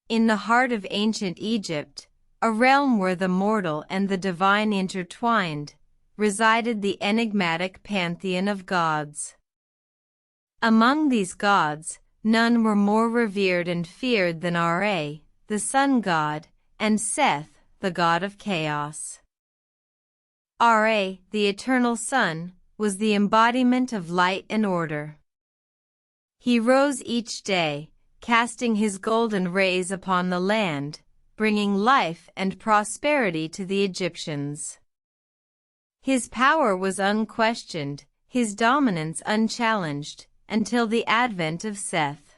In the heart of ancient Egypt, a realm where the mortal and the divine intertwined, resided the enigmatic pantheon of gods. Among these gods, none were more revered and feared than Ra, the sun god, and Seth, the god of chaos. Ra, the eternal sun, was the embodiment of light and order. He rose each day, casting his golden rays upon the land, bringing life and prosperity to the Egyptians. His power was unquestioned, his dominance unchallenged, until the advent of Seth.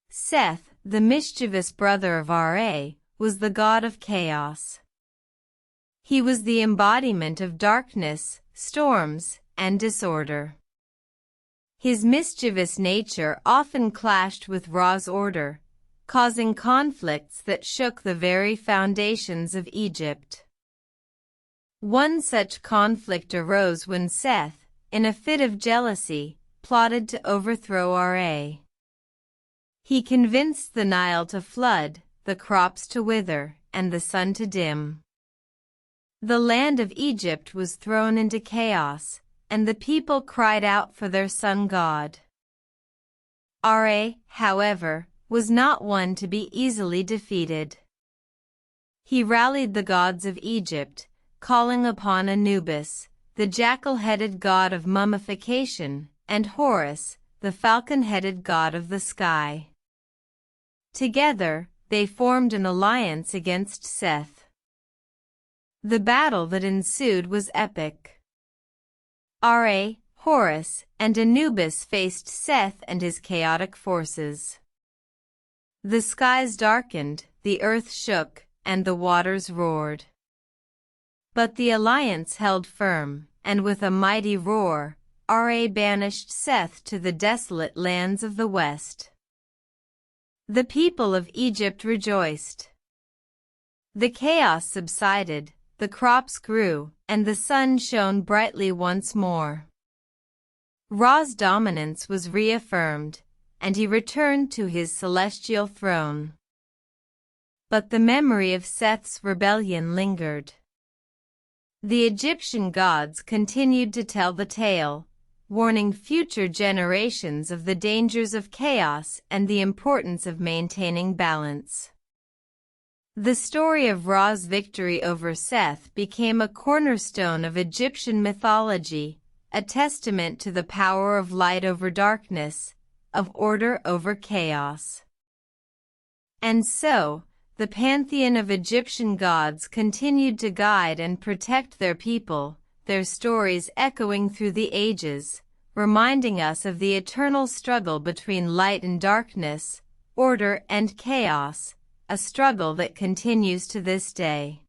Seth, the mischievous brother of Ra, was the god of chaos. He was the embodiment of darkness, storms, and disorder. His mischievous nature often clashed with Ra's order, causing conflicts that shook the very foundations of Egypt. One such conflict arose when Seth, in a fit of jealousy, plotted to overthrow Ra. He convinced the Nile to flood, the crops to wither, and the sun to dim. The land of Egypt was thrown into chaos, and the people cried out for their sun god. Ra, however, was not one to be easily defeated. He rallied the gods of Egypt, calling upon Anubis, the jackal-headed god of mummification, and Horus, the falcon-headed god of the sky. Together, they formed an alliance against Seth. The battle that ensued was epic. Ra, Horus, and Anubis faced Seth and his chaotic forces. The skies darkened, the earth shook, and the waters roared. But the alliance held firm, and with a mighty roar, Ra banished Seth to the desolate lands of the west. The people of Egypt rejoiced. The chaos subsided, the crops grew, and the sun shone brightly once more. Ra's dominance was reaffirmed, and he returned to his celestial throne. But the memory of Seth's rebellion lingered. The Egyptian gods continued to tell the tale, warning future generations of the dangers of chaos and the importance of maintaining balance. The story of Ra's victory over Seth became a cornerstone of Egyptian mythology, a testament to the power of light over darkness, of order over chaos. And so, the pantheon of Egyptian gods continued to guide and protect their people, their stories echoing through the ages, reminding us of the eternal struggle between light and darkness, order and chaos, a struggle that continues to this day.